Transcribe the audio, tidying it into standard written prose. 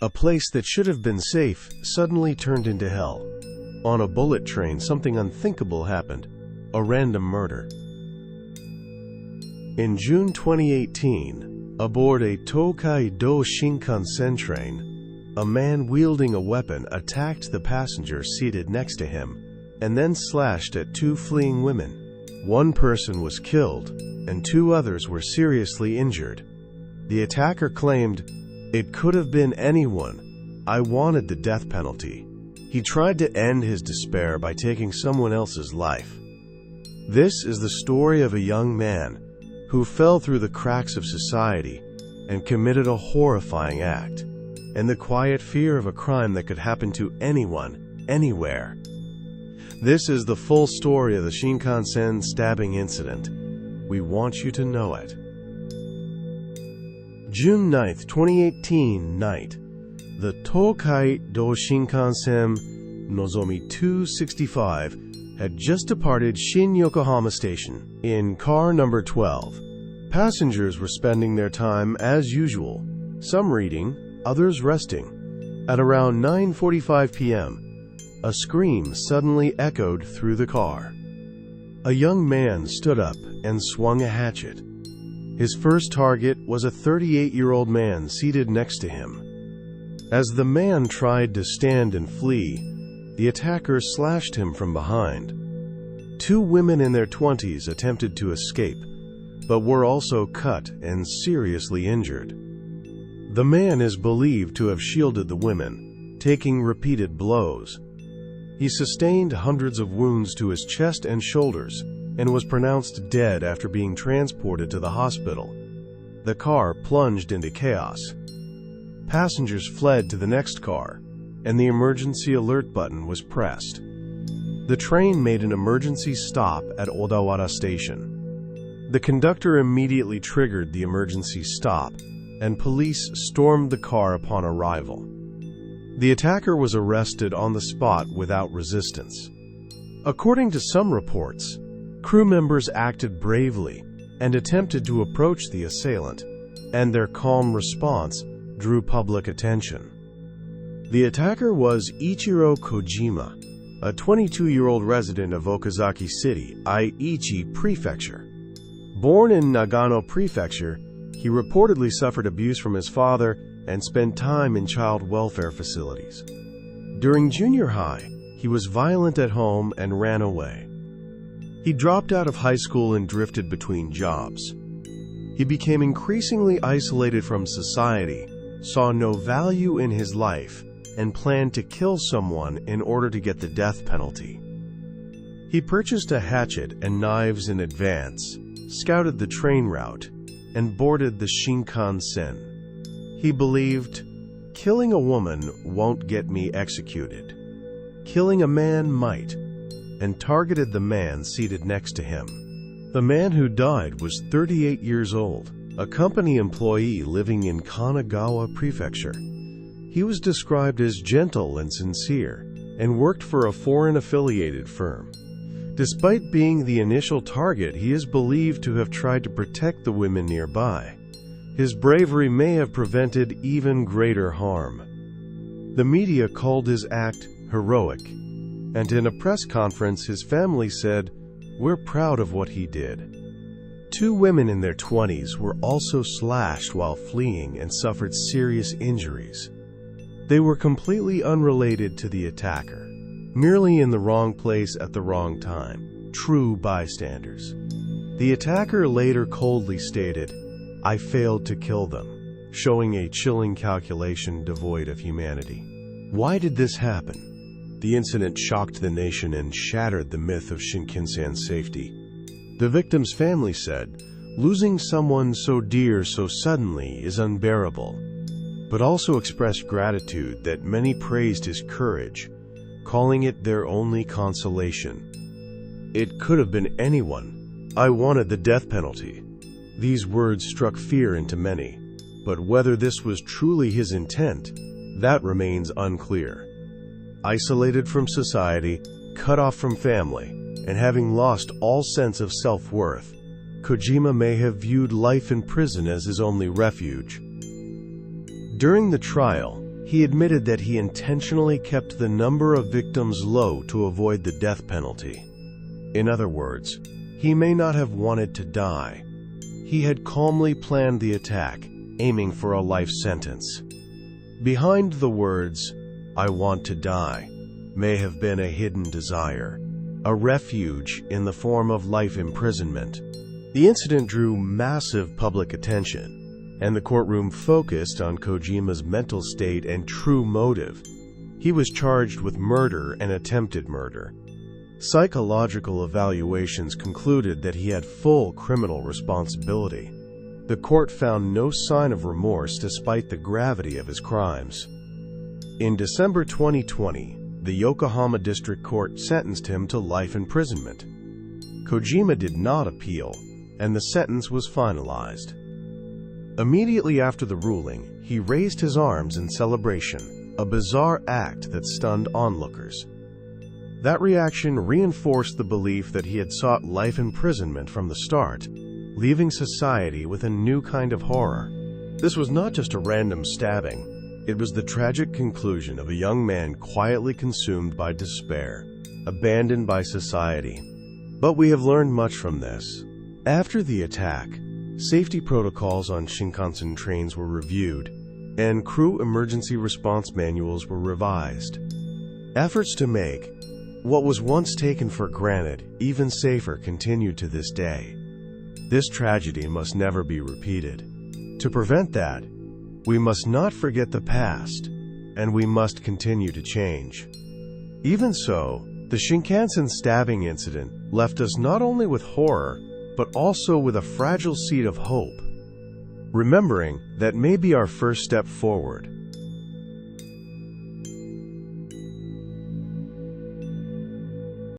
A place that should have been safe suddenly turned into hell. On a bullet train, something unthinkable happened. A random murder. In June 2018, aboard a Tokaido Shinkansen train, a man wielding a weapon attacked the passenger seated next to him and then slashed at two fleeing women. One person was killed and two others were seriously injured. The attacker claimed, "It could have been anyone. I wanted the death penalty." He tried to end his despair by taking someone else's life. This is the story of a young man who fell through the cracks of society and committed a horrifying act, and the quiet fear of a crime that could happen to anyone, anywhere. This is the full story of the Shinkansen Stabbing Incident. We want you to know it. June 9th, 2018, night. The Tokaido Shinkansen Nozomi 265 had just departed Shin Yokohama Station in car number 12. Passengers were spending their time as usual, some reading, others resting. At around 9:45 p.m., a scream suddenly echoed through the car. A young man stood up and swung a hatchet. His first target was a 38-year-old man seated next to him. As the man tried to stand and flee, the attacker slashed him from behind. Two women in their 20s attempted to escape, but were also cut and seriously injured. The man is believed to have shielded the women, taking repeated blows. He sustained hundreds of wounds to his chest and shoulders and was pronounced dead after being transported to the hospital. The car plunged into chaos. Passengers fled to the next car, and the emergency alert button was pressed. The train made an emergency stop at Odawara Station. The conductor immediately triggered the emergency stop, and police stormed the car upon arrival. The attacker was arrested on the spot without resistance. According to some reports, crew members acted bravely and attempted to approach the assailant, and their calm response drew public attention. The attacker was Ichiro Kojima, a 22-year-old resident of Okazaki City, Aichi Prefecture. Born in Nagano Prefecture, he reportedly suffered abuse from his father and spent time in child welfare facilities. During junior high, he was violent at home and ran away. He dropped out of high school and drifted between jobs. He became increasingly isolated from society, saw no value in his life, and planned to kill someone in order to get the death penalty. He purchased a hatchet and knives in advance, scouted the train route, and boarded the Shinkansen. He believed, killing a woman won't get me executed. Killing a man might, and targeted the man seated next to him. The man who died was 38 years old, a company employee living in Kanagawa Prefecture. He was described as gentle and sincere, and worked for a foreign-affiliated firm. Despite being the initial target, he is believed to have tried to protect the women nearby. His bravery may have prevented even greater harm. The media called his act heroic, and in a press conference his family said, "We're proud of what he did." Two women in their 20s were also slashed while fleeing and suffered serious injuries. They were completely unrelated to the attacker, merely in the wrong place at the wrong time, true bystanders. The attacker later coldly stated, "I failed to kill them," showing a chilling calculation devoid of humanity. Why did this happen? The incident shocked the nation and shattered the myth of Shinkansen safety. The victim's family said, "Losing someone so dear so suddenly is unbearable," but also expressed gratitude that many praised his courage, calling it their only consolation. "It could have been anyone. I wanted the death penalty." These words struck fear into many, but whether this was truly his intent, that remains unclear. Isolated from society, cut off from family, and having lost all sense of self-worth, Kojima may have viewed life in prison as his only refuge. During the trial, He admitted that he intentionally kept the number of victims low to avoid the death penalty. In other words, he may not have wanted to die. He had calmly planned the attack, aiming for a life sentence. Behind the words, "I want to die," may have been a hidden desire, a refuge in the form of life imprisonment. The incident drew massive public attention, and the courtroom focused on Kojima's mental state and true motive. He was charged with murder and attempted murder. Psychological evaluations concluded that he had full criminal responsibility. The court found no sign of remorse despite the gravity of his crimes. In December 2020, the Yokohama District Court sentenced him to life imprisonment. Kojima did not appeal, and the sentence was finalized. Immediately after the ruling, he raised his arms in celebration, a bizarre act that stunned onlookers. That reaction reinforced the belief that he had sought life imprisonment from the start, leaving society with a new kind of horror. This was not just a random stabbing. It was the tragic conclusion of a young man quietly consumed by despair, abandoned by society. But we have learned much from this. After the attack, safety protocols on Shinkansen trains were reviewed, and crew emergency response manuals were revised. Efforts to make what was once taken for granted even safer continued to this day. This tragedy must never be repeated. To prevent that, we must not forget the past, and we must continue to change. Even so, the Shinkansen stabbing incident left us not only with horror, but also with a fragile seed of hope. Remembering that may be our first step forward.